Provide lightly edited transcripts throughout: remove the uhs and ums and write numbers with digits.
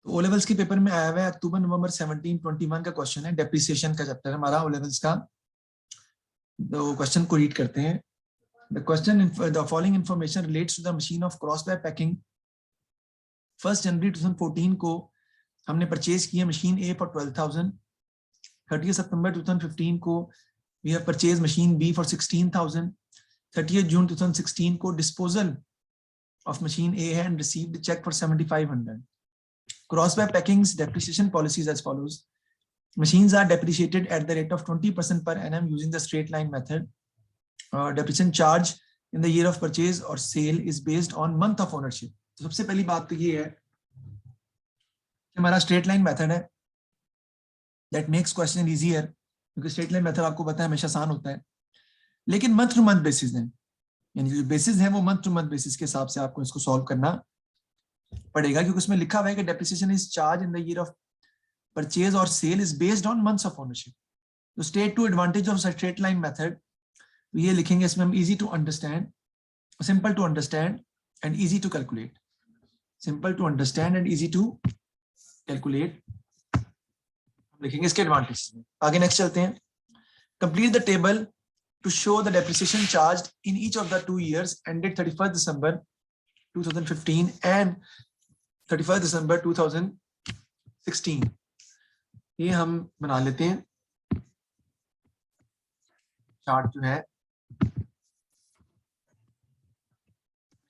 O levels के paper में आया हुआ है अक्टूबर नवंबर 1721 का क्वेश्चन है, डेप्रिसिएशन का चैप्टर हमारा ओ लेवल्स का। तो क्वेश्चन को रीड करते हैं। The question, the following information relates to the machine of cross web packing. 1 जनवरी 2014 को हमने परचेज किया मशीन ए फॉर 12,000। 30 सितंबर 2015 को we have purchase machine B for 16,000। 30 जून 2016 को disposal of machine A and received a check for 7,500. Cross-web packing's depreciation policies as follows. Machines are depreciated at the rate of 20% per annum using the straight line method. Depreciation charge in the year of purchase or sale is based on month of ownership. तो सबसे पहली बात तो ये है कि हमारा straight line method है, that makes question easier, क्योंकि straight line method आपको पता है हमेशा आसान होता है, लेकिन मंथ टू मंथ बेसिस है, यानी जो बेसिस है वो मंथ टू मंथ बेसिस के हिसाब से आपको इसको सॉल्व करना पड़ेगा, क्योंकि उसमें लिखा हुआ है कि depreciation is charge in the year of purchase और sale is based on months of ownership. तो state two advantage of straight line method, तो ये लिखेंगे इसमें हम easy to understand, simple to understand and easy to calculate. Simple to understand and easy to calculate लिखेंगे इसके advantage में। आगे नेक्स्ट चलते हैं। Complete the table to show the depreciation charged in each of the 2 years ended 31st December 2015 and 31st December 2016। ये हम बना लेते हैं चार्ट जो है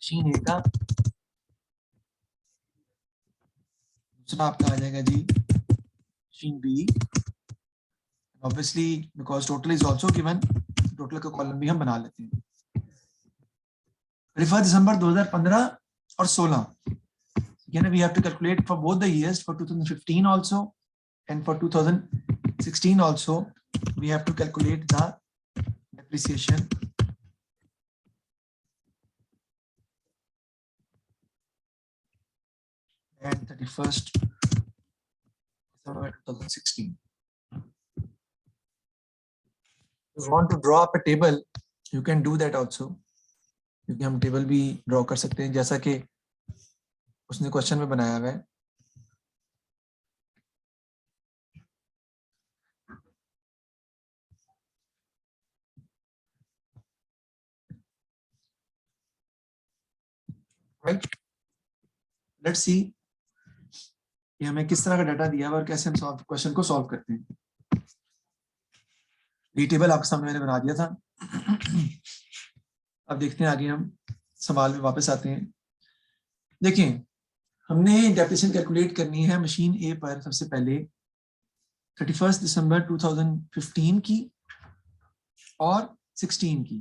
मशीन ए का। दूसरा आपका आ जाएगा जी machine B, obviously because total is also given, total का कॉलम भी हम बना लेते हैं। 31 दिसंबर 2015 और 16, again we have to calculate for both the years, for 2015 also and for 2016 also we have to calculate the depreciation and 31st December 2016. If you want to draw up a table, you can do that also, क्योंकि हम table भी draw कर सकते हैं जैसा कि उसने question में बनाया हुआ है। राइट, लेट्स सी कि हमें किस तरह का डाटा दिया हुआ और कैसे हम क्वेश्चन को सॉल्व करते हैं। ये टेबल आपके सामने मैंने बना दिया था। अब देखते हैं आगे, हम सवाल में वापस आते हैं। देखिए, हमने डेप्रिसिएशन कैलकुलेट करनी है मशीन ए पर सबसे पहले 31 दिसंबर 2015 की और 16 की।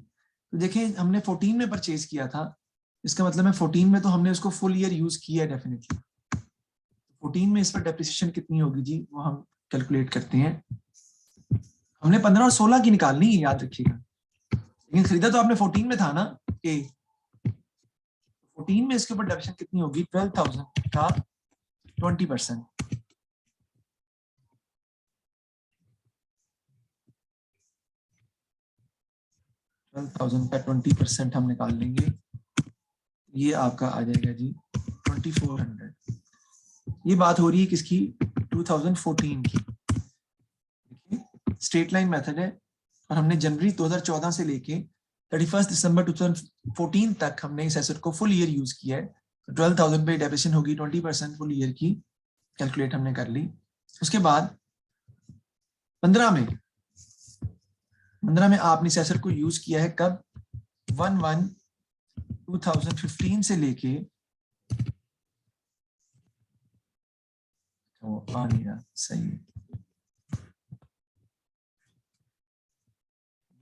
तो देखें, हमने 14 में परचेज किया था, इसका मतलब है 14 में तो हमने उसको फुल ईयर यूज किया है डेफिनेटली। 14 में इस पर डेप्रिसिएशन कितनी होगी जी, वो हम कैलकुलेट करते हैं। हमने 15 और 16 की निकालनी है, याद रखिएगा, लेकिन खरीदा तो आपने 14 में था ना ए। 14 में इसके ऊपर डेप्रिसिएशन कितनी होगी, 12,000 का 20%। 12,000 का 20% हम निकाल लेंगे, ये आपका आ जाएगा जी 2400। ये बात हो रही है किसकी, 2014 की। स्ट्रेट लाइन मेथड है और हमने जनवरी 2014 से लेके 31 दिसंबर 2014 तक हमने इस एसेट को फुल ईयर यूज किया है। तो 12,000 पे डेप्रिसिएशन होगी 20% फुल ईयर की, कैलकुलेट हमने कर ली। उसके बाद 15 में आपने इस एसेट को यूज किया है कब, 1/1/2015 से लेके सही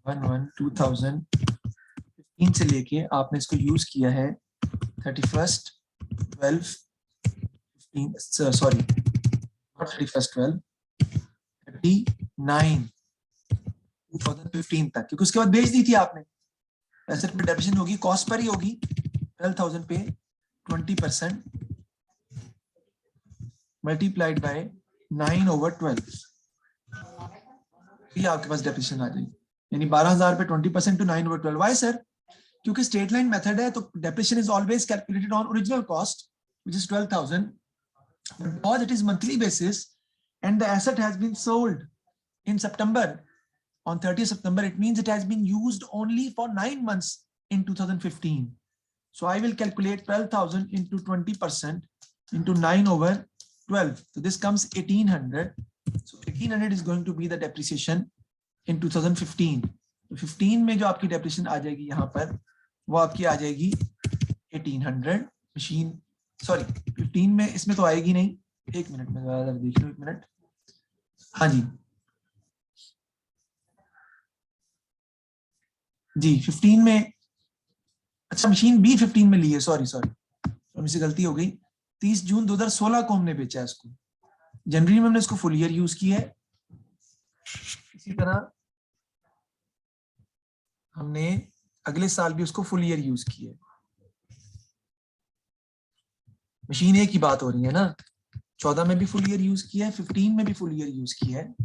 1/1/2015 से लेके आपने इसको यूज किया है 39 तक, क्योंकि उसके बाद बेच दी थी आपने। एसेट पे डेप्रिसिएशन होगी, कॉस्ट पर ही होगी, 12,000 पे 20% मल्टीप्लाइड बाय 9/12, ये आपके पास डेप्रिसिएशन आ जाएगी, यानी 12,000 पे 20% टू 9/12। वाई सर, क्योंकि स्ट्रेट लाइन मेथड है तो depreciation is always calculated on original cost which is 12,000 because it is monthly basis and the asset has been sold in September, on 30th September, it means it has been used only for 9 months in 2015. So I will calculate 12,000 into 20% into 9/12. So this comes 1800. So 1800 is going to be the depreciation in 2015. तो 15 में जो आपकी depreciation आ जाएगी यहाँ पर, वो आपकी आ जाएगी 1800 मशीन, सॉरी 15 में इसमें तो आएगी नहीं, एक मिनट में देख लो, एक मिनट, हाँ जी 15 में, अच्छा मशीन बी 15 में ली है, सॉरी मुझसे गलती हो गई, 30 जून 2016 को हमने बेचा है इसको, जनवरी में हमने इसको फुल ईयर यूज किया है, इसी तरह हमने अगले साल भी उसको फुल ईयर यूज किया है। मशीन ए की बात हो रही है ना, 14 में भी फुल ईयर यूज किया है, 15 में भी फुल ईयर यूज किया है,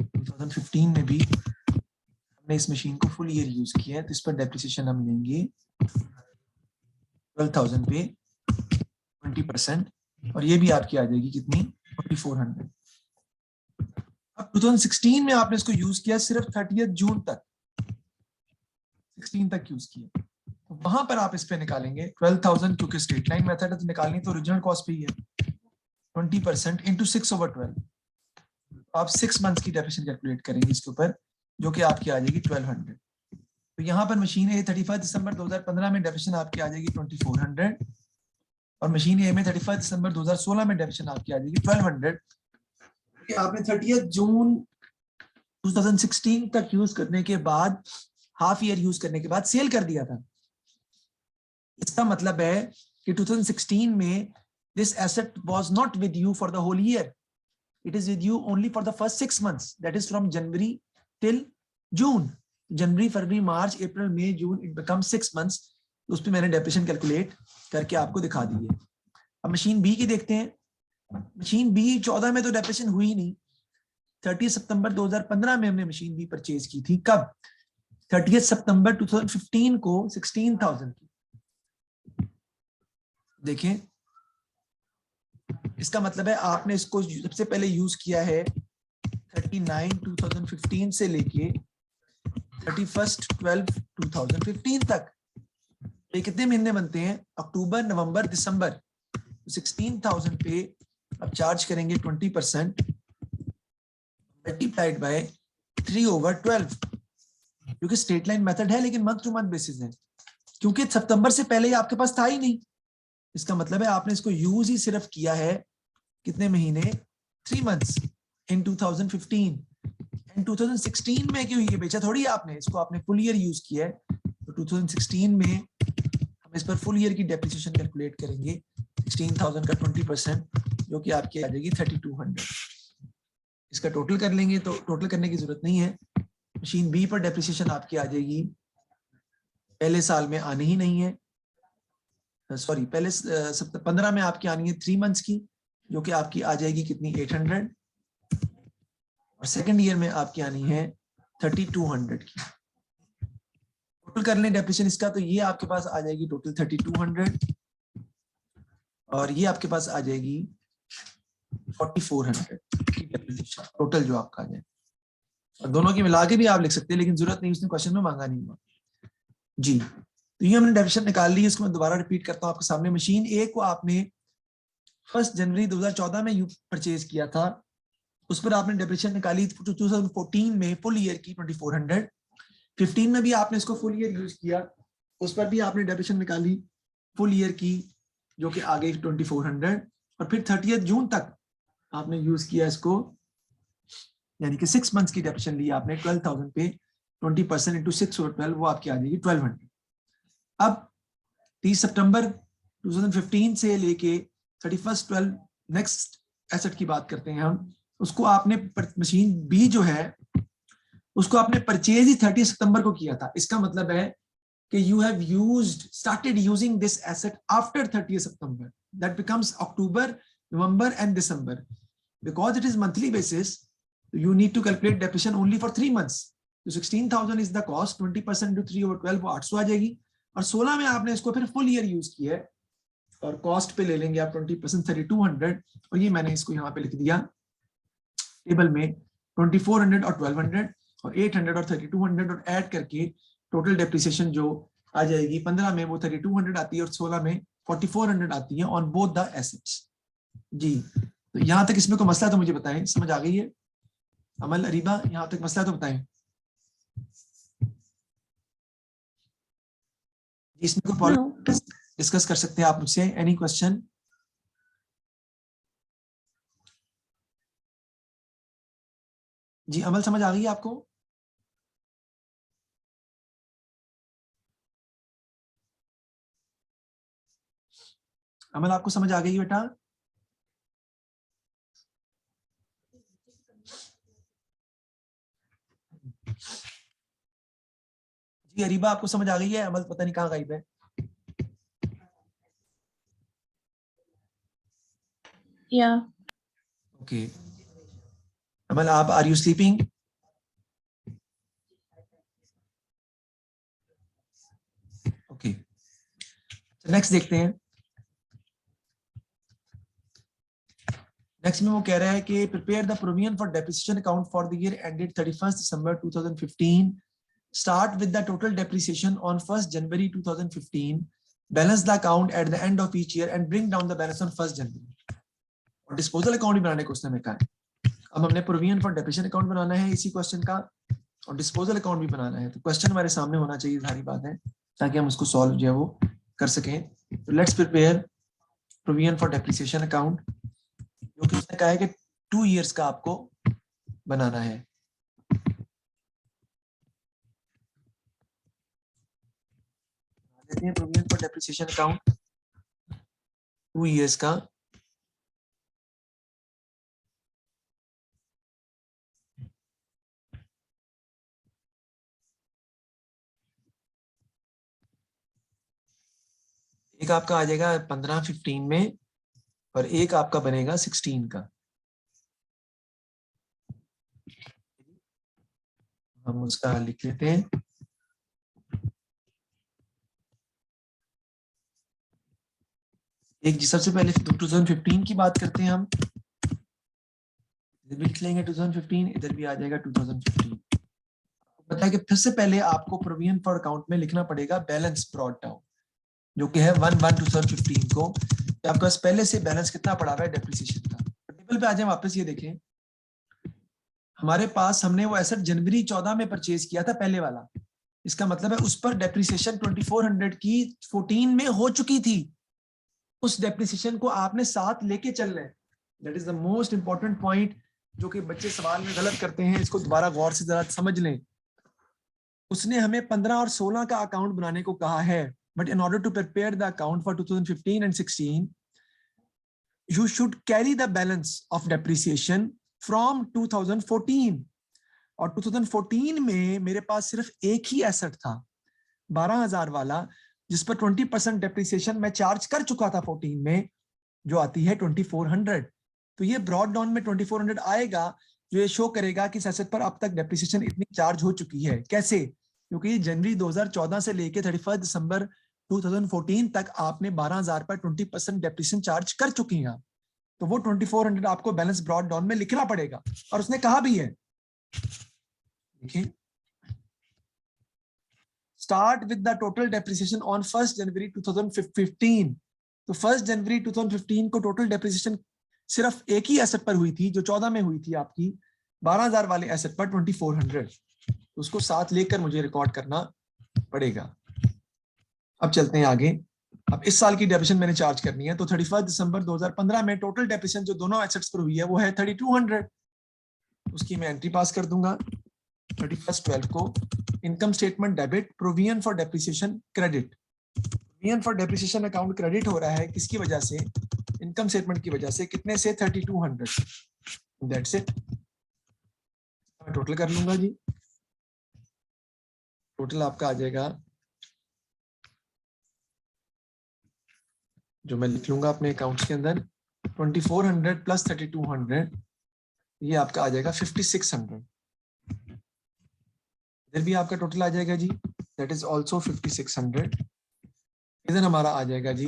2015 में भी हमने इस मशीन को फुल ईयर यूज किया है, तो इस पर डेप्रिसिएशन हम लेंगे 12,000 पे 20%, और ये भी आपकी आ जाएगी कितनी, 4400। अब 2016 में आपने इसको यूज किया सिर्फ 30 जून तक, 16 तक यूज किया, तो वहां पर आप इस पे निकालेंगे 12,000, क्योंकि स्ट्रेट लाइन मेथड है तो निकालनी तो ओरिजिनल कॉस्ट पे ही है, 20% इंटू 6/12, आप 6 मंथ्स की डेप्रिसिएशन कैलकुलेट करेंगे इसके ऊपर, जो कि आपकी आ जाएगी 1200। तो यहाँ पर मशीन ए 31 दिसंबर 2015 में डेप्रिसिएशन आपकी आ जाएगी 2400, और मशीन ए में 31 दिसंबर 2016 में डेप्रिसिएशन आपकी आ जाएगी 1200। आपने 30 जून 2016 तक यूज करने के बाद, हाफ ईयर यूज करने के बाद सेल कर दिया था। इसका मतलब है कि 2016 में this asset was not with you for the whole year, it is with you only for the first 6 months, that is from January till June, January February March April May June, it becomes 6 months. उस पे मैंने depreciation calculate करके आपको दिखा दी है। अब machine B की देखते हैं। मशीन बी 14 में तो डेप्रिसिएशन हुई नहीं, 30 सितंबर 2015 में हमने मशीन बी परचेज की थी। कब? 30 सितंबर 2015 को 16,000 की। देखें, इसका मतलब है आपने इसको सबसे पहले यूज किया है 39 2015 से लेके 31 12 2015 तक। ये कितने महीने बनते हैं? अक्टूबर नवंबर दिसंबर। 16,000 पे अब चार्ज करेंगे 20% मल्टीप्लाइड बाय 3/12, क्योंकि स्ट्रेट लाइन मेथड है लेकिन मंथ टू मंथ बेसिस है, क्योंकि सितंबर से पहले ही आपके पास था ही नहीं। इसका मतलब है आपने इसको यूज ही सिर्फ किया है कितने महीने? 3 मंथ्स इन 2015 एंड 2016 में क्यों ये बेचा थोड़ी आपने, इसको आपने फुल ईयर यूज किया है। तो 2016 में हम इस पर फुल ईयर की डेप्रिसिएशन कैलकुलेट करेंगे, 16,000 का 20% जो कि आपकी आ जाएगी 3200। इसका टोटल कर लेंगे तो टोटल करने की जरूरत नहीं है। मशीन बी पर डेप्रिसिएशन आपकी आ जाएगी, पहले साल में आनी ही नहीं है, सॉरी पहले 15 में आपकी आनी है 3 मंथ्स की, जो कि आपकी आ जाएगी कितनी? 800, और सेकंड ईयर में आपकी आनी है 3200 की। टोटल कर लें डेप्रिसिएशन इसका, तो ये आपके पास आ जाएगी टोटल 3200, और ये आपके पास आ जाएगी 4400 की डेप्रिसिएशन टोटल जो आपका आ जाए। और दोनों की मिला के भी आप लिख सकते हैं, लेकिन जरूरत नहीं, उसने क्वेश्चन में मांगा नहीं हुआ जी। तो ये हमने डेप्रिसिएशन निकाल ली, इसको मैं दोबारा रिपीट करता हूं आपके सामने। मशीन ए को आपने 1 जनवरी 2014 में परचेज किया था, उस पर आपने डेप्रिसिएशन निकाली 2014 में फुल ईयर की 2400। 15 में भी आपने इसको फुल ईयर यूज किया, उस पर भी आपने डेप्रिसिएशन निकाली फुल ईयर की, जो कि आ गई 2400। और फिर 30 जून तक आपने यूज किया इसको, यानी कि 6 मंथ्स की डेप्रिसिएशन ली आपने 12,000 पे 20% इंटू 6/12, वो आपकी आ जाएगी 1200। अब 30 सितंबर 2015 से लेके 31 12 नेक्स्ट एसेट की बात करते हैं हम। उसको आपने मशीन बी जो है उसको आपने परचेज ही 30 सितंबर को किया था। इसका मतलब है कि you have started using this asset after 30 September, that becomes October November and December. Because it is monthly basis, you need to calculate depreciation only for 3 months. तो 16,000 इज द कॉस्ट, 20% इंटू 3/12 वो 800 आ जाएगी, और 16 में आपने इसको फिर full year use किया है, और कॉस्ट पे ले लेंगे आप 20% 3200, और ये मैंने इसको यहाँ पे लिख दिया टेबल में 2400 और 1200 और 800 और 3200 और ऐड करके टोटल डेप्रिसिएशन जो आ जाएगी 15 में वो 3200 आती है और 16 में 4400 आती है ऑन बोथ द एसेट्स। जी, तो यहाँ तक इसमें कोई मसला तो मुझे बताएं, समझ आ गई है? अमल, अरीबा, यहाँ तक मसला तो बताएं। इसमें कोई प्रॉब्लम डिस्कस कर सकते हैं आप मुझसे, एनी क्वेश्चन? जी, अमल समझ आ गई आपको? अमल आपको समझ आ गई बेटा? जी अरीबा आपको समझ आ गई है? अमल पता नहीं कहाँ गायब है। या ओके, अमल आप are you sleeping? Okay, next देखते हैं। नेक्स्ट में वो कह रहा है कि prepare the provision for depreciation account for the year ended 31 December 2015, start with the total depreciation on 1 January 2015, balance the account at the end of each year and bring down the balance on 1 January. और disposal account भी बनाने को उसने हमें कहा है। अब हमने प्रोविजन फॉर डेप्रिसिएशन अकाउंट बनाना है इसी क्वेश्चन का, और डिस्पोजल अकाउंट भी बनाना है। तो क्वेश्चन हमारे सामने होना चाहिए, सारी बात है, ताकि हम उसको सॉल्व जो है वो कर सकें। तो let's prepare provision for depreciation account, जो कि उसने कहा है कि 2 इयर्स का आपको बनाना है। देते हैं provision for depreciation account 2 years का। एक आपका आ जाएगा 15-15 में और एक आपका बनेगा 16 का। हम उसका लिख लेते हैं। एक जी, सबसे पहले 2015 की बात करते हैं हम, इधर भी लिख लेंगे 2015, इधर भी आ जाएगा 2015। पता है कि फिर से पहले आपको प्रोविजन फॉर अकाउंट में लिखना पड़ेगा बैलेंस ब्रॉट डाउन, जो कि है 1/1/2015 को। आपके पास पहले से बैलेंस कितना पड़ा हुआ है डेप्रिसिएशन का। टेबल पे आ जाए वापस, ये देखें हमारे पास हमने वो एसेट जनवरी 14 में परचेज किया था पहले वाला, इसका मतलब है उस पर डेप्रिसिएशन 2400 की 14 में हो चुकी थी। उस डेप्रिसिएशन को आपने साथ लेके चलना है। That is the most important point, जो कि बच्चे सवाल में गलत करते हैं, इसको दोबारा गौर से जरा समझ लें। उसने हमें 15 और 16 का अकाउंट बनाने को कहा है, but in order to prepare the account for 2015 and 16 you should carry the balance of depreciation from 2014। और 2014 में मेरे पास सिर्फ एक ही एसेट था 12,000 वाला, जिस पर 20% डेप्रिसिएशन मैं चार्ज कर चुका था 14 में, जो आती है 2400। तो ये ब्रॉड डाउन में 2400 आएगा, जो ये शो करेगा कि इस एसेट पर अब तक डेप्रिसिएशन इतनी चार्ज हो चुकी है। कैसे? क्योंकि ये जनवरी 2014 से लेके 31 दिसंबर 2014 तक आपने 12,000 पर 20% डेप्रिसिएशन चार्ज कर चुकी हैं। तो वो 2400 आपको बैलेंस ब्रॉड डाउन में लिखना पड़ेगा, और उसने कहा भी है, देखिए, start with the total depreciation on 1 January 2015। तो 1 जनवरी 2015 को टोटल डेप्रिसिएशन सिर्फ एक ही एसेट पर हुई थी, जो 14 में हुई थी आपकी 12,000 वाले एसेट पर 2400। तो उसको साथ लेकर मुझे रिकॉर्ड करना पड़ेगा। अब चलते हैं आगे। अब इस साल की डेप्रिसिएशन मैंने चार्ज करनी है, तो 31 दिसंबर 2015 में टोटल डेप्रिसिएशन जो दोनों एसेट्स पर हुई है वो है 3200। उसकी मैं एंट्री पास कर दूंगा 31/12 को। Income statement debit, provision for depreciation credit. Provision for depreciation account credit हो रहा है किसकी वजह से? इनकम स्टेटमेंट की वजह से। कितने से? 3200। That's it. मैं टोटल कर लूंगा जी। टोटल आपका आ जाएगा, जो मैं लिख लूंगा अपने अकाउंट्स के अंदर, 2400 प्लस 3200, ये आपका आ जाएगा 5600। इधर भी आपका टोटल आ जाएगा जी, दैट इज ऑल्सो 5600। इधर हमारा आ जाएगा जी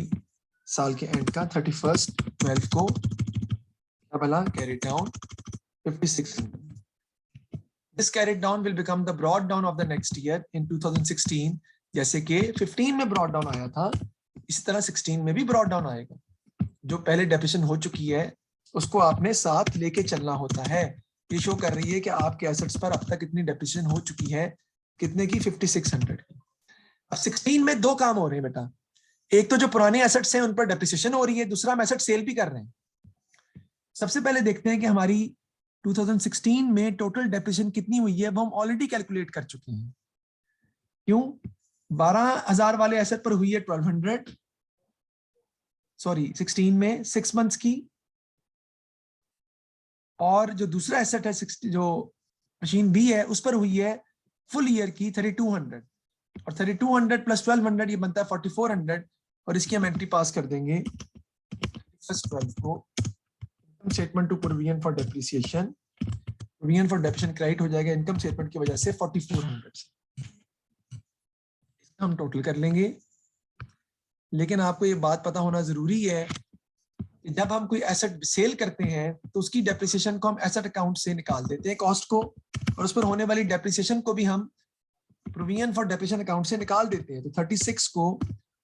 साल के एंड का 31/12 को क्या भला carry down 5600. This carried down will become the brought down of the next year in 2016. जैसे कि 15 में brought down आया था, इसी तरह 16 में भी brought down आएगा. जो पहले डेप्रिसिएशन हो चुकी है उसको आपने साथ लेके चलना होता है. ये शो कर रही है कि आपके एसेट्स पर अब तक कितनी डेप्रिसिएशन हो चुकी है, कितने की, 5600 की. अब 16 में दो काम हो रहे हैं बेटा. एक तो जो पुराने एसेट्स हैं उन पर डेप्रिसिएशन हो रही है, दूसरा हम एसेट सेल भी कर रहे हैं. सबसे पहले देखते हैं कि हमारी 2016 में टोटल डेप्रिसिएशन कितनी हुई है. वो हम ऑलरेडी कैलकुलेट कर चुके हैं. क्यों? 12,000 वाले एसेट पर हुई है 1200, सॉरी 16 में 6 मंथ्स की, और जो दूसरा एसेट है 60 जो मशीन बी है उस पर हुई है फुल ईयर की 3200, और 3200 प्लस 1200 ये बनता है 4400. और इसकी हम एंट्री पास कर देंगे फर्स्ट 12 को. Statement to provision for depreciation, provision for depreciation credit हो जाएगा इनकम स्टेटमेंट की वजह से 4400 से. इसका हम टोटल कर लेंगे. लेकिन आपको ये बात पता होना जरूरी है कि जब हम कोई एसेट सेल करते हैं तो उसकी डेप्रिसिएशन को हम एसेट अकाउंट से निकाल देते हैं कॉस्ट को, और उस पर होने वाली डेप्रिसिएशन को भी हम प्रोविजन फॉर डेप्रिसिएशन अकाउंट से निकाल देते हैं. तो 36 को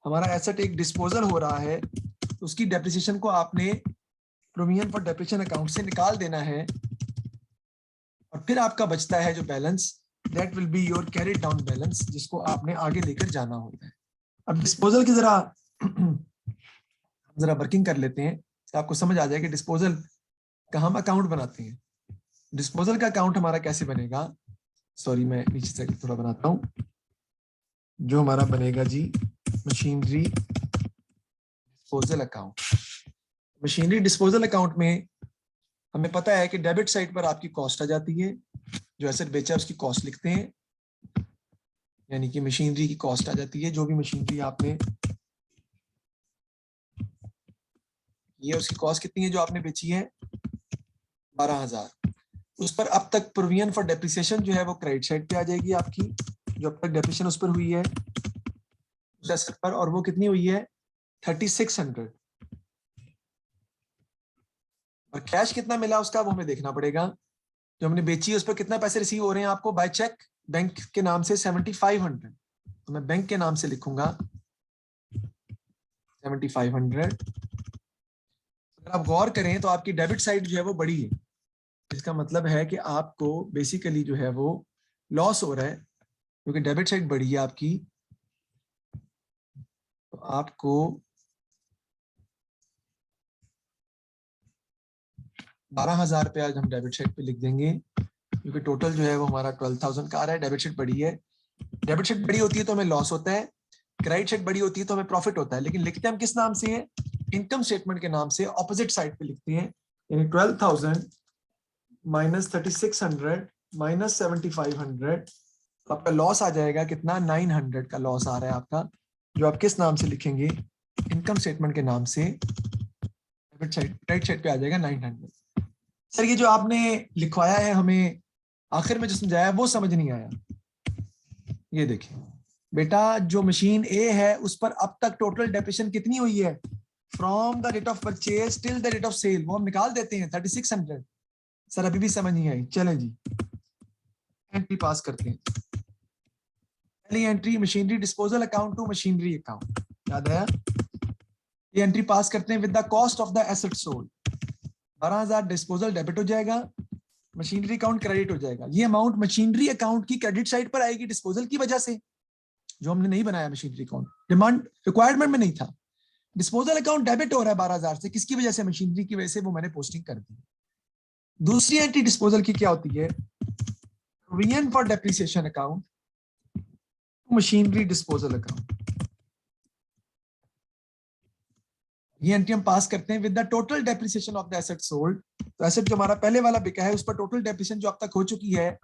हमारा एसेट एक डिस्पोजल हो रहा है तो उसकी डेप्रिसिएशन को आपने प्रोविजन फॉर डेप्रिसिएशन अकाउंट से निकाल देना है, और फिर आपका बचता है जो balance, that will be your carried down balance, जिसको आपने आगे लेकर जाना होता है. अब डिस्पोजल की जरा वर्किंग कर लेते हैं तो आपको समझ आ जाएगा डिस्पोजल का हम अकाउंट बनाते हैं. डिस्पोजल का अकाउंट हमारा कैसे बनेगा, सॉरी मैं नीचे से थोड़ा बनाता हूं. जो हमारा बनेगा जी machinery disposal account. Machinery disposal account में हमें पता है कि डेबिट साइड पर आपकी कॉस्ट आ जाती है, जो एसेट बेचा उसकी कॉस्ट लिखते हैं, यानी कि मशीनरी की कॉस्ट आ जाती है. जो भी मशीनरी आपने ये उसकी कॉस्ट कितनी है जो आपने बेची है 12,000. उस पर अब तक प्रोविजन फॉर डेप्रिसिएशन जो है वो क्रेडिट साइड पे आ जाएगी आपकी, जो अब तक डेप्रिसिएशन उस पर हुई है उस एसेट पर, और वो कितनी हुई है 3600. और कैश कितना मिला उसका वो हमें देखना पड़ेगा. जो हमने बेची है उस पर कितना पैसे रिसीव हो रहे हैं आपको बाय चेक बैंक के नाम से 7500. तो मैं बैंक के नाम से लिखूंगा 7500. अगर आप गौर करें तो आपकी डेबिट साइड जो है वो बड़ी है. इसका मतलब है कि आपको बेसिकली जो है वो लॉस हो रहा है, क्योंकि डेबिट साइड बड़ी है आपकी. तो आपको 12,000 रुपये आज हम डेबिट साइड पे लिख देंगे, क्योंकि टोटल जो है वो हमारा 12,000 का आ रहा है. डेबिट साइड बड़ी है. डेबिट साइड बड़ी होती है तो हमें लॉस होता है, क्रेडिट साइड बड़ी होती है तो हमें प्रॉफिट होता है. लेकिन लिखते हम किस नाम से है, इनकम स्टेटमेंट के नाम से ऑपोजिट साइड पे लिखते हैं. यानी 12,000 माइनस 3600 माइनस 7500, तो आपका लॉस आ जाएगा कितना, 900 का लॉस आ रहा है आपका, जो आप किस नाम से लिखेंगे, इनकम स्टेटमेंट के नाम से. डेबिट साइड क्रेडिट साइड पे आ जाएगा 900. सर ये जो आपने लिखवाया है हमें आखिर में जो समझाया वो समझ नहीं आया. ये देखिए बेटा, जो मशीन ए है उस पर अब तक टोटल डेप्रिसिएशन कितनी हुई है from the date of purchase till the date of sale, वो हम निकाल देते हैं 3600. सर अभी भी समझ नहीं आई. चलें जी एंट्री पास करते हैं. पहली entry machinery disposal account to machinery account, याद आया. ये एंट्री पास करते हैं with the cost of the asset sold. 12,000 disposal debit हो जाएगा, मशीनरी अकाउंट क्रेडिट हो जाएगा. ये अमाउंट मशीनरी अकाउंट की क्रेडिट साइड पर आएगी डिस्पोजल की वजह से, जो हमने नहीं बनाया मशीनरी अकाउंट, डिमांड रिक्वायरमेंट में नहीं था. डिस्पोजल अकाउंट डेबिट हो रहा है 12,000 से, किसकी वजह से, मशीनरी की वजह से, वो मैंने पोस्टिंग कर दी. दूसरी एंट्री डिस्पोजल की क्या होती है, provision for depreciation account machinery disposal account. ये एंट्री हम पास करते हैं with the total depreciation of the asset sold. तो एसेट जो हमारा पहले वाला बिका है उस पर टोटल डेप्रिसिएशन जो अब तक हो चुकी है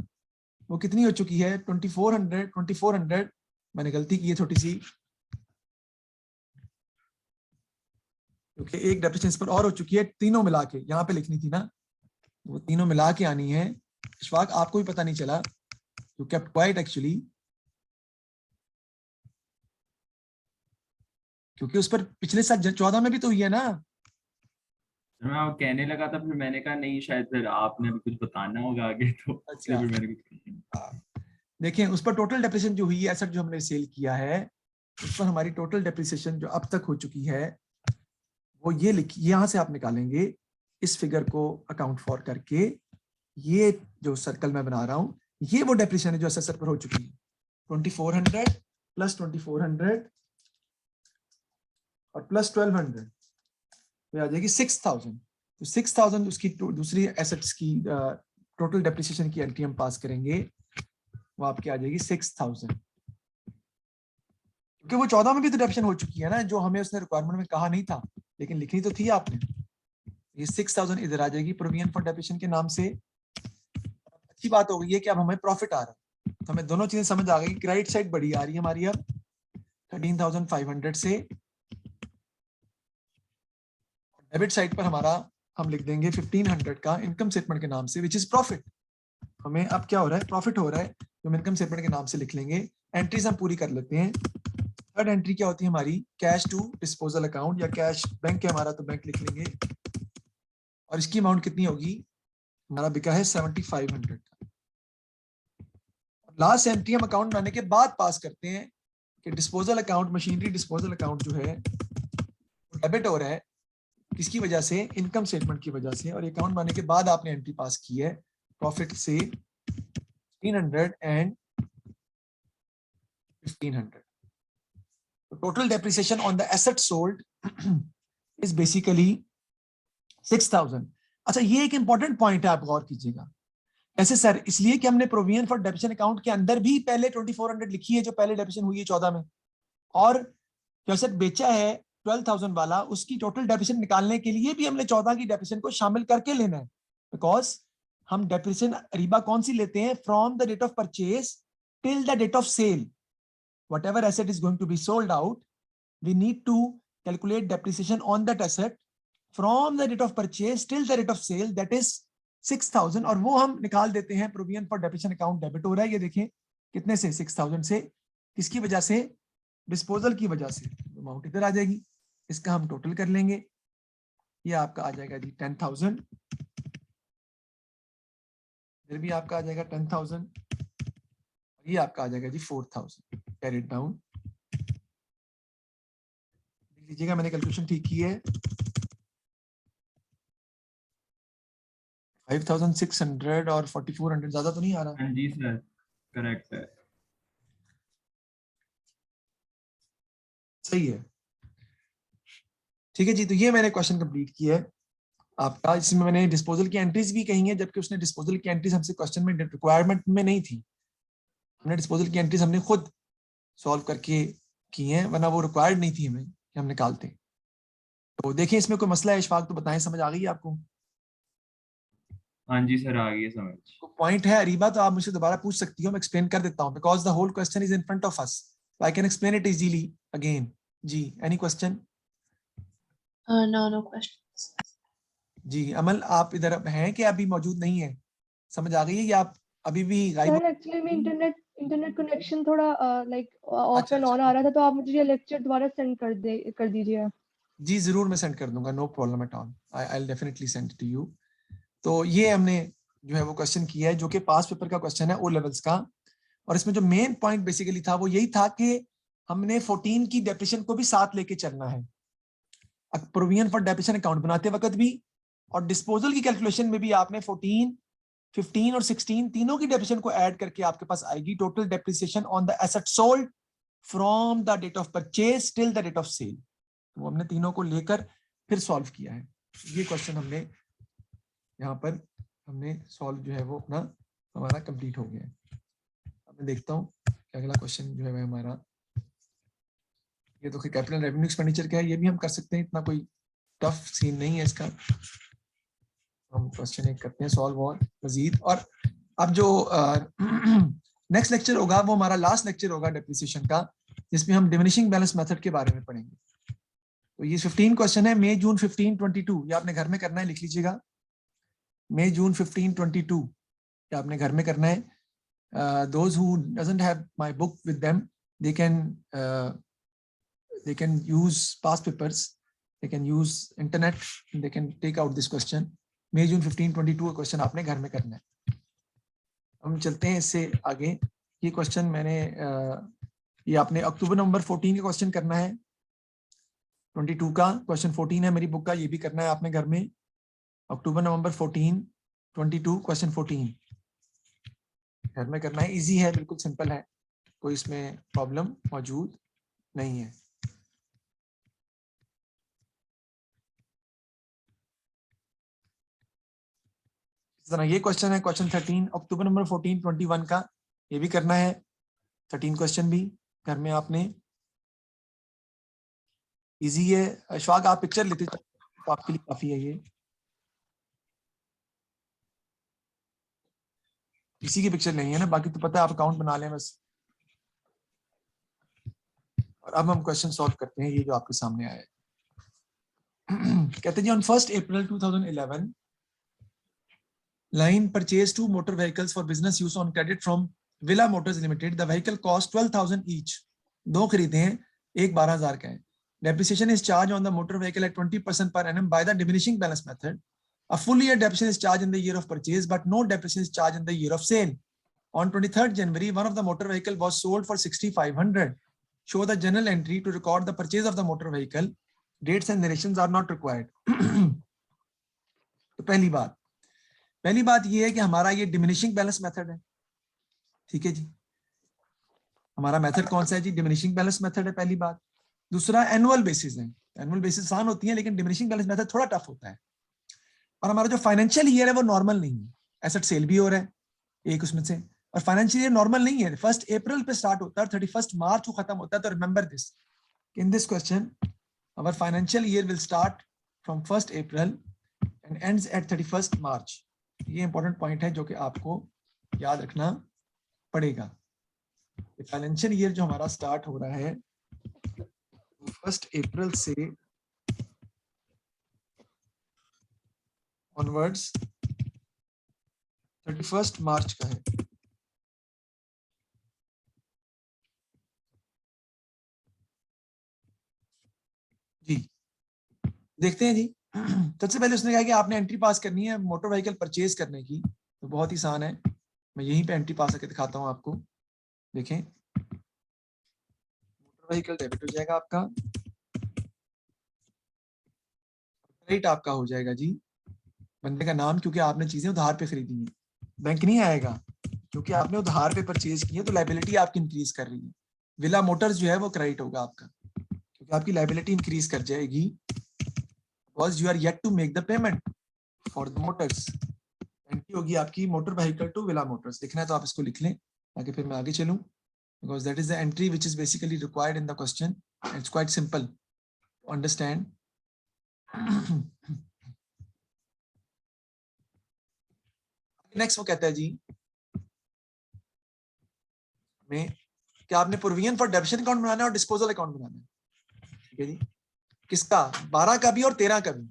वो कितनी हो चुकी है 2400. मैंने गलती की है थोड़ी सी, क्योंकि एक डेप्रिसिएशन पर और हो चुकी है, तीनों मिला के यहाँ पे लिखनी थी ना, वो तीनों मिला के आनी है. इशफाक आपको भी पता नहीं चला, यू केप्ट क्वाइट एक्चुअली. क्योंकि उस पर पिछले साल 14 में भी तो हुई है ना। मैं वो कहने लगा था, फिर मैंने कहा नहीं शायद फिर आपने भी कुछ बताना होगा आगे, तो इसलिए अच्छा, फिर मैंने कुछ देखिए उस पर टोटल डेप्रिसिएशन जो हुई है, एसेट जो हमने सेल किया है, उस पर हमारी टोटल डेप्रिसिएशन जो अब तक हो चुकी है वो ये लिखी, यहाँ से आप निकालेंगे इस फिगर को अकाउंट फॉर करके। ये जो सर्कल मैं बना रहा हूं, ये वो डेप्रिसिएशन है जो एसेट पर हो चुकी है। 2400 प्लस 2400 और प्लस 1200 तो आ जाएगी 6000। तो 6000 उसकी दूसरी एसेट्स की टोटल डेप्रिसिएशन की एंट्री हम पास करेंगे, वो आपकी आ जाएगी 6000। क्योंकि वो 14 में भी तो डेप्रिसिएशन हो चुकी है ना, जो हमें उसने रिक्वायरमेंट में कहा नहीं था, लेकिन लिखनी तो थी आपने। ये 6000 इधर आ जाएगी प्रोविजन फॉर डेप्रिसिएशन के नाम से। अच्छी बात हो गई है कि अब हमें प्रॉफिट आ रहा है, तो हमें दोनों चीजें समझ आ गई। क्रेडिट साइड बड़ी आ रही है हमारी अब 13,500 से, डेबिट साइड पर हमारा हम लिख देंगे 1500 का इनकम स्टेटमेंट के नाम से, विच इज प्रॉफिट। हमें अब क्या हो रहा है, प्रॉफिट हो रहा है, जो हम इनकम स्टेटमेंट के नाम से लिख लेंगे। एंट्रीज हम पूरी कर लेते हैं। थर्ड एंट्री क्या होती है हमारी, कैश टू डिस्पोजल अकाउंट, या कैश बैंक है हमारा तो बैंक लिख लेंगे। और इसकी अमाउंट कितनी होगी, हमारा बिका है 7500 का। लास्ट एंट्री हम अकाउंट बनाने के बाद पास करते हैं कि disposal account, machinery disposal account जो है डेबिट हो रहा है, किसकी वजह से, इनकम स्टेटमेंट की वजह से। और अकाउंट बनाने के बाद आपने एंट्री पास की है प्रॉफिट से 300 एंड 1500। तो total depreciation on the asset sold is basically 6000। अच्छा, ये एक इंपॉर्टेंट पॉइंट है, आप गौर कीजिएगा। ऐसे सर इसलिए कि हमने प्रोविजन फॉर डेप्रिसिएशन अकाउंट के अंदर भी पहले 2400 लिखी है, जो पहले डेप्रिसिएशन हुई है 14 में, और जो एसेट बेचा है 12,000 वाला, उसकी टोटल डेप्रिसिएशन निकालने के लिए भी हमने 14 की डेप्रिसिएशन को शामिल करके लेना है। बिकॉज हम डेप्रिसिएशन अरीबा कौन सी लेते हैं, from the date of purchase till the date of sale. whatever asset is going to be sold out, we need to calculate depreciation on that asset from the date of purchase till the date of sale, that is 6000। और वो हम निकाल देते हैं provision for depreciation account debit हो रहा है, ये देखें कितने से, 6000 से। किसकी वजह से, डिस्पोजल की वजह से। अमाउंट इधर आ जाएगी, इसका हम टोटल कर लेंगे, ये आपका आ जाएगा जी 10,000। इधर भी आपका आ जाएगा 10,000, ये आपका आ जाएगा जी 4,000। कैरी इट डाउन, लीजिएगा मैंने कैलकुलेशन ठीक की है। 5,600 और 4,400 ज्यादा तो नहीं आ रहा। हाँ जी सर, करेक्ट है। सही है, ठीक है जी। तो ये मैंने क्वेश्चन कंप्लीट किया है आपका, इसमें मैंने डिस्पोजल की एंट्रीज भी कही है, जबकि उसने डिस्पोजल की एंट्रीज हमसे क्वेश्चन में रिक्वायरमेंट में नहीं थी। हमने डिस्पोजल की एंट्रीज हमने खुद सॉल्व करके की हैं, वरना वो रिक्वायर्ड नहीं थी हमें कि हम निकालते। तो देखिए इसमें कोई मसला है इशफाक, तो बताएं, समझ आ गई आपको? हाँ जी सर, आ गई है समझ। पॉइंट है अरीबा तो आप मुझसे दोबारा पूछ सकती हो, मैं एक्सप्लेन कर देता हूँ, because the whole question is in front of us, I can explain it easily again. जी, any question? No, no questions. जी अमल, आप इधर हैं कि अभी मौजूद नहीं है? समझ आ गई है या आप अभी भी गायब सर हो? एक्चुअली में इंटरनेट कनेक्शन थोड़ा लाइक ऑफ अच्छा एंड ऑन अच्छा, आ रहा था, तो आप मुझे ये लेक्चर दोबारा सेंड कर दीजिए। जी जरूर मैं सेंड कर दूंगा, no problem at all, I will definitely send to you. तो ये हमने जो है वो क्वेश्चन किया है, जो कि पास पेपर का क्वेश्चन है ओ लेवल्स का। और इसमें जो मेन पॉइंट बेसिकली था वो यही था कि हमने 14 की डेप्रिसिएशन को भी साथ लेके चलना है, प्रोविजन फॉर डेप्रिसिएशन अकाउंट बनाते वक्त भी, और डिस्पोजल की कैलकुलेशन में भी आपने 14, 15 और 16 तीनों की डेप्रिसिएशन को ऐड करके आपके पास आएगी total depreciation on the asset sold from the date of purchase till the date of sale. वो हमने तीनों को लेकर फिर सॉल्व किया है। ये क्वेश्चन हमने यहाँ पर हमने सॉल्व जो है वो अपना हमारा कंप्लीट हो गया है। अब मैं देखता हूँ कि अगला क्वेश्चन जो है हमारा, ये तो कैपिटल रेवेन्यू एक्सपेंडिचर क्या है, ये भी हम कर सकते हैं, इतना कोई टफ सीन नहीं है इसका। हम क्वेश्चन एक करते हैं सॉल्व और मजीद। और अब जो नेक्स्ट लेक्चर होगा वो हमारा लास्ट लेक्चर होगा डेप्रिसिएशन का, जिसमें हम डिमिनिशिंग बैलेंस मेथड के बारे में पढ़ेंगे। तो ये 15 क्वेश्चन है, मई जून 15 22, ये आपने घर में करना है, लिख लीजिएगा, मई जून 15 22, ये आपने घर में करना है। those who doesn't have my book with them, they can they can use past papers, they can use internet, they can take out this question. May June 15 22 का क्वेश्चन आपने घर में करना है. हम चलते हैं इससे आगे. ये क्वेश्चन मैंने ये आपने अक्टूबर नवंबर 14 का क्वेश्चन करना है. 22 का क्वेश्चन 14 है मेरी बुक का, ये भी करना है आपने घर में. अक्टूबर नवंबर 14 22 क्वेश्चन 14 घर में करना है. इजी है, बिल्कुल सिंपल है, कोई इसमें प्रॉब्लम मौजूद नहीं है. इस तरह ये क्वेश्चन है क्वेश्चन 13 अक्टूबर नंबर 14 21 का, ये भी करना है. 13 क्वेश्चन भी घर में आपने. इजी है. अशफाक आप पिक्चर लेते तो आपके लिए काफी है. ये किसी की पिक्चर नहीं है ना, बाकी तो पता है, आप अकाउंट बना लें बस. और अब हम क्वेश्चन सॉल्व करते हैं. ये जो आपके सामने आया है. कहते हैं जी on 1 April 2011 Lion purchase 2 motor vehicles for business use on credit from Villa motors limited. The vehicle cost 12,000 each. 2 खरीदे हैं, एक 12,000 का है. Depreciation is charge on the motor vehicle at 20% per annum by the diminishing balance method. A full year depreciation is charged in the year of purchase, but no depreciation is charged in the year of sale. On 23rd January, one of the motor vehicle was sold for 6,500. Show the journal entry to record the purchase of the motor vehicle. Dates and narrations are not required. तो पहली बात ये है कि हमारा ये diminishing balance method है. ठीक है जी, हमारा मेथड कौन सा है जी? डिमिनिशिंग बैलेंस मेथड है पहली बात. दूसरा एनुअल बेसिस है. एनुअल बेसिस आसान होती है, लेकिन डिमिनिशिंग बैलेंस मेथड थोड़ा टफ होता है. और हमारा जो फाइनेंशियल ईयर है वो नॉर्मल नहीं है. एसेट सेल भी हो रहा है एक उसमें से, और फाइनेंशियल ईयर नॉर्मल नहीं है. 1 अप्रैल पे स्टार्ट होता है और 31 मार्च को खत्म होता है. तो remember this, in this question our financial year will start from 1 April and ends at 31 March. ये इंपॉर्टेंट पॉइंट है जो कि आपको याद रखना पड़ेगा. फाइनेंशियल ईयर जो हमारा स्टार्ट हो रहा है 1 अप्रैल से ऑनवर्ड्स 31 मार्च का है जी. देखते हैं जी. सबसे पहले उसने कहा कि आपने एंट्री पास करनी है मोटर व्हीकल परचेज करने की. तो बहुत ही आसान है, मैं यहीं पे एंट्री पास करके दिखाता हूं आपको. देखें, मोटर व्हीकल डेबिट हो जाएगा आपका, क्रेडिट आपका हो जाएगा जी बंदे का नाम, क्योंकि आपने चीजें उधार पे खरीदी हैं. बैंक नहीं आएगा क्योंकि आपने उधार पे परचेज की है, तो लायबिलिटी आपकी इंक्रीज कर रही है. विला मोटर्स जो है वो क्रेडिट होगा आपका, क्योंकि आपकी लायबिलिटी इंक्रीज कर जाएगी. Because you are yet to make the payment for the motors. Entry होगी आपकी motor vehicle to Villa motors. लिखना है तो आप इसको लिख लें ताकि फिर मैं आगे चलूं, because that is the entry which is basically required in the question. It's quite simple to understand. Next वो कहता है जी में क्या आपने प्रोविजन फॉर डेबिशन अकाउंट बनाना है और डिस्पोजल अकाउंट बनाना है. ठीक है जी, किसका? 12 का भी और 13 का भी.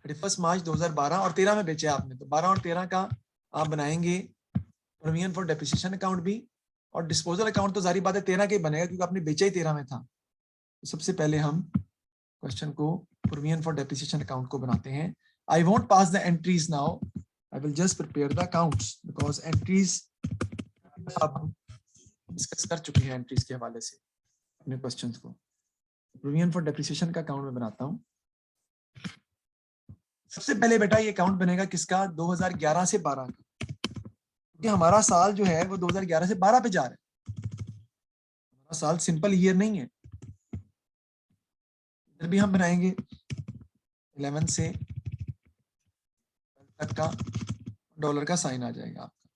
31 मार्च 2012 और 13 में बेचे आपने, तो 12 और 13 का आप बनाएंगे प्रोविजन फॉर डेप्रिसिएशन अकाउंट भी, और डिस्पोजल अकाउंट तो जारी बात है 13 का ही बनेगा क्योंकि आपने बेचा ही 13 में था. तो सबसे पहले हम क्वेश्चन को प्रोविजन फॉर डेप्रिसिएशन अकाउंट को बनाते हैं. I won't pass the entries now, I will just prepare the accounts because entries अब हम डिस्कस कर चुके हैं एंट्रीज के हवाले से अपने क्वेश्चंस को. प्रोविजन फॉर डेप्रिसिएशन का अकाउंट में बनाता हूं. सबसे पहले बेटा ये अकाउंट बनेगा किसका? 2011 से 12 का, क्योंकि हमारा साल जो है वो 2011 से 12 पे जा रहा है. हमारा साल सिंपल ईयर नहीं है. इधर भी हम बनाएंगे 11 से का डॉलर का साइन आ जाएगा आपका.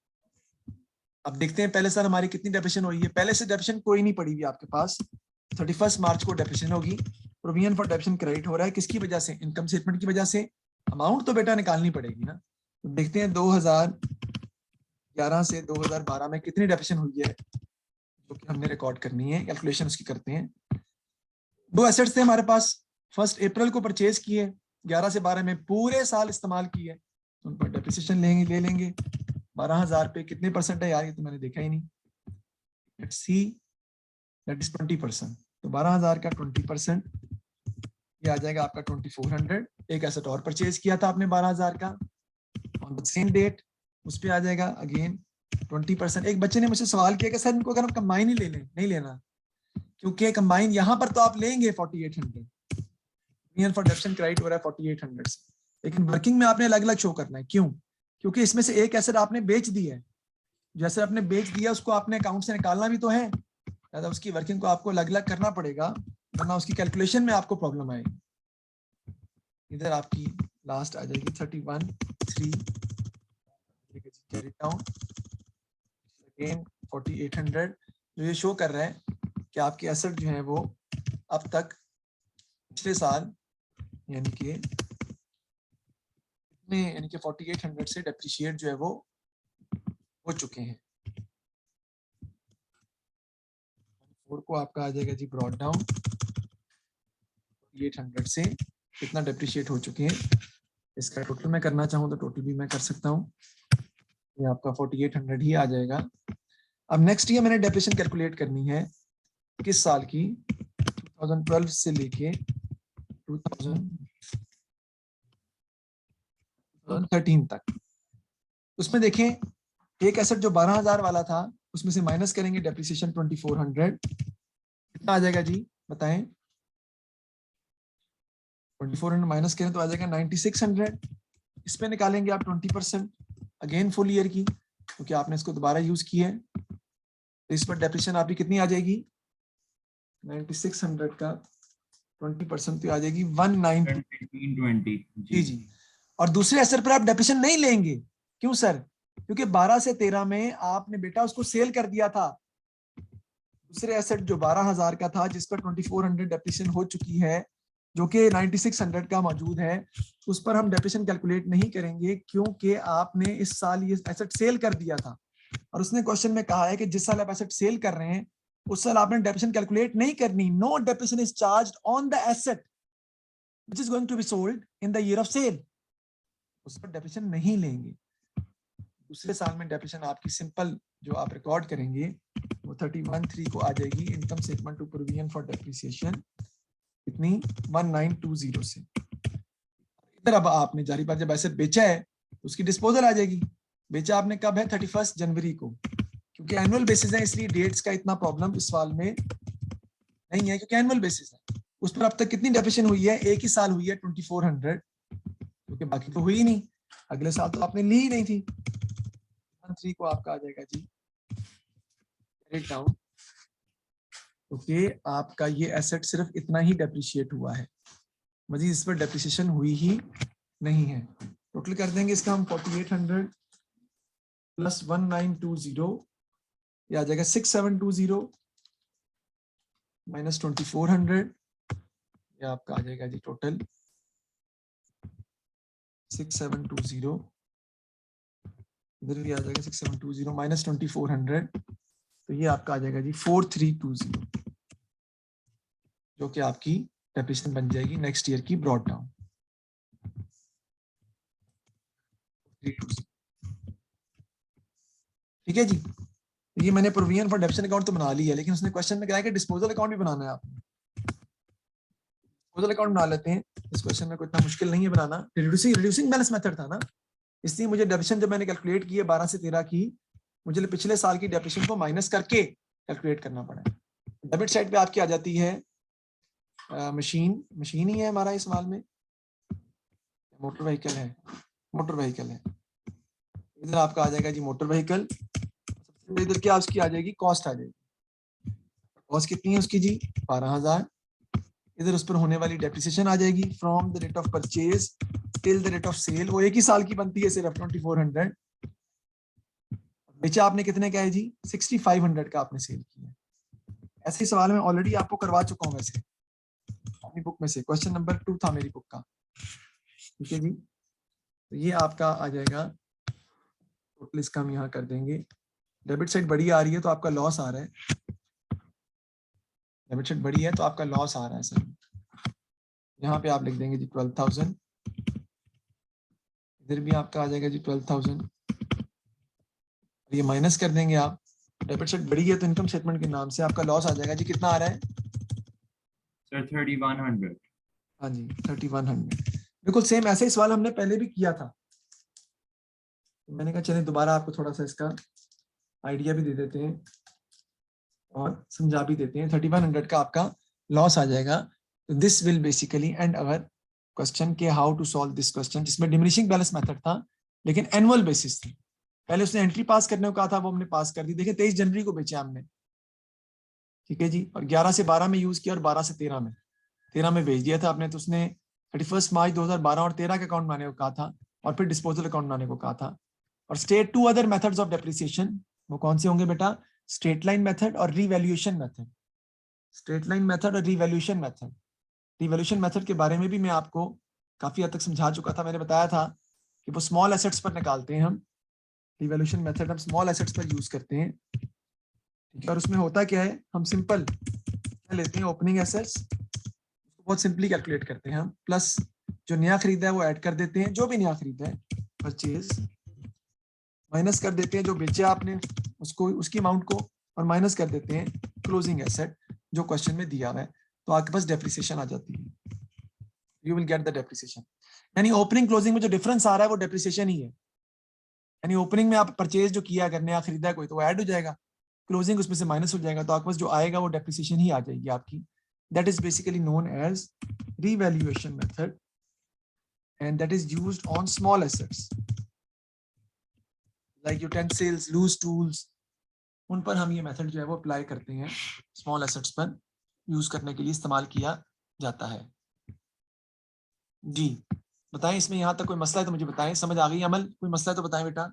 अब देखते हैं पहले साल हमारी कितनी डेप्रिसिएशन हुई है. पहले से डेप्रिसिएशन कोई नहीं पड़ी हुई आपके पास. 31 मार्च को डेप्रिसिएशन होगी. प्रोविजन फॉर डेप्रिसिएशन क्रेडिट हो रहा है किसकी वजह से? इनकम स्टेटमेंट की वजह से. अमाउंट तो बेटा निकालनी पड़ेगी ना. तो देखते हैं 2011 से 2012 में कितनी डेप्रिसिएशन हुई है जो कि हमने रिकॉर्ड करनी है. कैलकुलेशन उसकी करते हैं. 2 एसेट्स थे हमारे पास. 1 अप्रैल को परचेज किए, 11 से 12 में पूरे साल इस्तेमाल किए, उन पर डेप्रिसिएशन ले लेंगे. 12,000 पे कितने परसेंट है यार, ये तो मैंने देखा ही नहीं. Let's see, that is 20%. तो 12,000 का 20% ये आ जाएगा आपका 2400। एक एसेट और परचेज किया था आपने 12,000 का ऑन द सेम डेट, उस पे आ जाएगा अगेन 20%। एक बच्चे ने मुझसे सवाल किया कि सर इनको अगर हम कंबाइन ही ले लें, नहीं लेना, क्योंकि कंबाइन यहाँ पर तो आप लेंगे 4800 फॉर डेप्शन क्रेडिट हो रहा है 4800 से, लेकिन वर्किंग में आपने अलग अलग शो करना है। क्यों? क्योंकि इसमें से एक एसेट आपने बेच दी है, जैसे आपने बेच दिया उसको आपने अकाउंट से निकालना भी तो है, या उसकी वर्किंग को आपको अलग अलग करना पड़ेगा, वरना उसकी कैलकुलेशन में आपको प्रॉब्लम आएगी। इधर आपकी लास्ट आ जाएगी 31,3 कैरी डाउन अगेन 4800, जो ये शो कर रहा है कि आपके एसेट जो है वो अब तक पिछले साल यानी कि 4800 से डेप्रिशिएट जो है वो हो चुके हैं। और को आपका आ जाएगा जी ब्रॉड डाउन 4800 से कितना डेप्रिशिएट हो चुके हैं। इसका टोटल मैं करना चाहूँ तो टोटल भी मैं कर सकता हूँ, ये आपका 4800 ही आ जाएगा। अब नेक्स्ट ईयर मैंने डेप्रिसिएशन कैलकुलेट करनी है किस साल की, 2012 से लेके 2013 तक। उसमें देखें एक एसेट जो 12,000 वाला था उसमें से माइनस करेंगे डेप्रिसिएशन 2400, कितना आ जाएगा जी बताएं? 2400 माइनस करें तो आ जाएगा 9600। इस पे निकालेंगे आप 20% अगेन फुल ईयर की, क्योंकि आपने इसको दोबारा यूज किया है, तो इस पर डेप्रिसिएशन आपकी कितनी आ जाएगी? 9600 का 20% तो आ जाएगी 1920 जी। और दूसरे एसेट पर आप डेप्रिसिएशन नहीं लेंगे, क्यों सर? क्योंकि 12 से 13 में आपने बेटा उसको सेल कर दिया था। दूसरे एसेट जो 12,000 का था जिस पर 2400 डेप्रिसिएशन हो चुकी है, जो कि 9600 का मौजूद है, उस पर हम डेप्रिसिएशन कैलकुलेट नहीं करेंगे, क्योंकि आपने इस साल ये एसेट सेल कर दिया था। और उसने क्वेश्चन में कहा है कि जिस साल आप एसेट सेल कर रहे हैं उस साल आपने डेप्रिसिएशन कैलकुलेट नहीं करनी। No depreciation is charged on the asset which is going to be sold in the year of sale, उस पर डेप्रिसिएशन नहीं लेंगे। दूसरे साल में डेप्रिसिएशन आपकी सिंपल जो आप रिकॉर्ड करेंगे वो 31,3 को आ जाएगी income statement to provision for depreciation, कितनी 1920 से। इधर अब आपने जारी बात जब एसेट बेचा है तो उसकी डिस्पोजल आ जाएगी। बेचा आपने कब है? 31 जनवरी को, क्योंकि एनुअल बेसिस है इसलिए डेट्स का इतना प्रॉब्लम इस साल में नहीं है, क्योंकि एनुअल बेसिस है। उस पर अब तक कितनी डेप्रिसिएशन हुई है? एक ही साल हुई है 2400, क्योंकि बाकी तो हुई नहीं, अगले साल तो आपने ली ही नहीं थी। 3 को आपका आ जाएगा जी रेट डाउन, क्योंकि आपका ये एसेट सिर्फ इतना ही डेप्रिशिएट हुआ है, मजीद इस पर डेप्रिसिएशन हुई ही नहीं है। टोटल कर देंगे इसका हम 4800 प्लस 1920, ये आ जाएगा 6720 माइनस 2400, ये आपका आ जाएगा जी टोटल 6720, इधर भी आ जाएगा 6720 माइनस 2400, तो ये आपका आ जाएगा जी 4320, जो कि आपकी डेप्रिसिएशन बन जाएगी नेक्स्ट ईयर की ब्रॉड डाउन। ठीक है जी, ये मैंने प्रोविजन फॉर डेप्रिसिएशन अकाउंट तो बना लिया है, लेकिन उसने क्वेश्चन में कहा है कि डिस्पोजल अकाउंट भी बनाना है आपने। डिस्पोजल अकाउंट बना लेते हैं, इस क्वेश्चन में कोई इतना मुश्किल नहीं है बनाना। रिड्यूसिंग बैलेंस मेथड था ना, इसलिए मुझे डेप्रिसिएशन जब मैंने कैलकुलेट की है 12 से 13 की, मुझे पिछले साल की डेप्रिसिएशन को माइनस करके कैलकुलेट करना पड़ा। डेबिट साइड पे आपकी आ जाती है मशीन ही है हमारा इस माल में, मोटर व्हीकल है, मोटर व्हीकल है। इधर आपका आ जाएगा जी मोटर व्हीकल, इधर क्या उसकी आ जाएगी? कॉस्ट आ जाएगी। कॉस्ट कितनी है उसकी जी? 12,000। इधर उस पर होने वाली डेप्रिसिएशन आ जाएगी from the rate of purchase till the rate of sale, वो एक ही साल की बनती है सिर्फ 2400। बेचा आपने कितने का है जी? 6500 का आपने सेल किया। ऐसे ही सवाल मैं ऑलरेडी आपको करवा चुका हूं वैसे अपनी बुक में से, क्वेश्चन नंबर 2 था मेरी बुक का। ठीक है जी, तो ये आपका आ जाएगा टोटल, इसका हम यहाँ कर देंगे। डेबिट साइड बड़ी आ रही है तो आपका लॉस आ रहा है, डेबिट साइड बड़ी है तो आपका लॉस आ रहा है सर। यहाँ पे आप लिख देंगे जी 12,000, इधर भी आपका आ जाएगा जी 12,000, ये माइनस कर देंगे आप। डेबिट साइड बड़ी है तो इनकम स्टेटमेंट के नाम से आपका लॉस आ जाएगा जी, कितना आ रहा है? सर 3100। हाँ जी 3100, बिल्कुल सेम ऐसे ही सवाल हमने पहले भी किया था। मैंने कहा चलिए दोबारा आपको थोड़ा सा इसका आइडिया भी दे देते हैं और समझा भी देते हैं। 3100 का आपका लॉस आ जाएगा। तो this will basically end our question के how to solve this question, जिसमें डिमिनिशिंग बैलेंस मेथड था लेकिन एनुअल बेसिस थी। पहले उसने एंट्री पास करने को कहा था, वो हमने पास कर दी। देखिए 23 जनवरी को बेचा हमने, ठीक है जी, और 11 से 12 में यूज किया और 12 से 13 में बेच दिया था आपने। तो उसने 31 मार्च 2012 और 13 के अकाउंट बनाने को कहा था और फिर डिस्पोजल अकाउंट बनाने को कहा था। और state 2 other methods of depreciation, वो कौन से होंगे बेटा? स्ट्रेट लाइन मेथड और revaluation method. Straight line method और रिवैल्यूएशन मेथड। रिवैल्यूएशन मेथड के बारे में भी मैं आपको काफी हद तक समझा चुका था। मैंने बताया था कि वो स्मॉल एसेट्स पर निकालते हैं हम। रिवैल्यूएशन मेथड हम स्मॉल एसेट्स पर यूज करते हैं, ठीक है। और उसमें होता क्या है, हम सिंपल क्या लेते हैं, ओपनिंग एसेट्स, उसको बहुत सिंपली कैलकुलेट करते हैं हम, प्लस जो नया खरीदा है वो ऐड कर देते हैं, जो भी नया खरीदा है परचेज, माइनस कर देते हैं जो बेचा आपने उसको, उसकी अमाउंट को, और माइनस कर देते हैं क्लोजिंग एसेट जो क्वेश्चन में दिया हुआ है। तो आपके पास डेप्रिसिएशन आ जाती है, you will get the depreciation. यानी ओपनिंग क्लोजिंग में जो डिफरेंस आ रहा है वो डेप्रिसिएशन ही है। यानी ओपनिंग में आप परचेज जो किया, अगर नया खरीदा है कोई, तो वो ऐड हो जाएगा, क्लोजिंग उसमें से माइनस हो जाएगा, तो आपके पास जो आएगा वो डेप्रिसिएशन ही आ जाएगी आपकी। That is basically known as revaluation method and that is used on small assets like utensils, loose tools, उन पर हम ये मेथड जो है वो अप्लाई करते हैं। स्मॉल एसेट्स पर यूज करने के लिए इस्तेमाल किया जाता है। जी बताएं, इसमें यहाँ तक कोई मसला है तो मुझे बताएं। समझ आ गई अमल? कोई मसला है तो बताएं बेटा।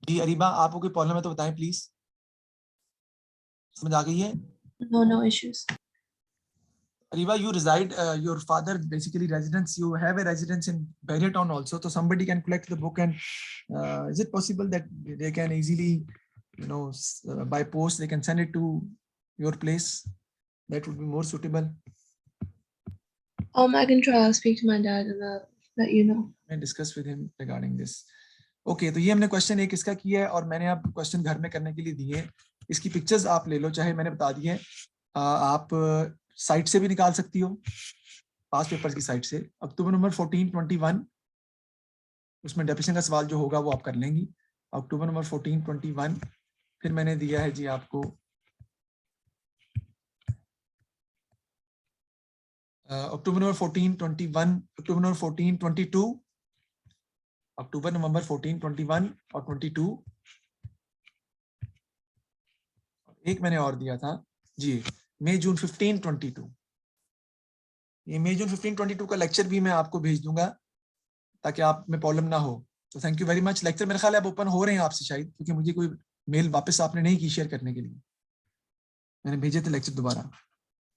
जी अरीबा, आपको कोई प्रॉब्लम है तो बताएं प्लीज। समझ आ गई है? No issues. Ariba, you reside, your father basically residence, you have a residence in Barrier Town also, so somebody can collect the book and is it possible that they can easily, you know, by post they can send it to your place? That would be more suitable. I can try. I'll speak to my dad and I'll let you know. I discuss with him regarding this. Okay, तो ये हमने question एक इसका किया है और मैंने आप क्वेश्चन घर में करने के लिए दिए। इसकी पिक्चर्स आप ले लो, चाहे मैंने बता दिए आप साइट से भी निकाल सकती हो, पास पेपर्स की साइट से। अक्टूबर नंबर 1421 उसमें डेफिनेशन का सवाल जो होगा वो आप कर लेंगी। अक्टूबर नंबर 1421 फिर मैंने दिया है जी आपको अक्टूबर नंबर 1421, अक्टूबर नंबर 1422, अक्टूबर नवंबर 1421 और 22। एक मैंने और दिया था जी मई जून 1522। ये मई जून 1522 का लेक्चर भी मैं आपको भेज दूंगा ताकि आप में प्रॉब्लम ना हो। तो thank you very much. Lecture मेरे ख्याल है अब ओपन हो रहे हैं आपसे शायद, क्योंकि मुझे कोई मेल वापस आपने नहीं की शेयर करने के लिए, मैंने भेजे थे लेक्चर दोबारा।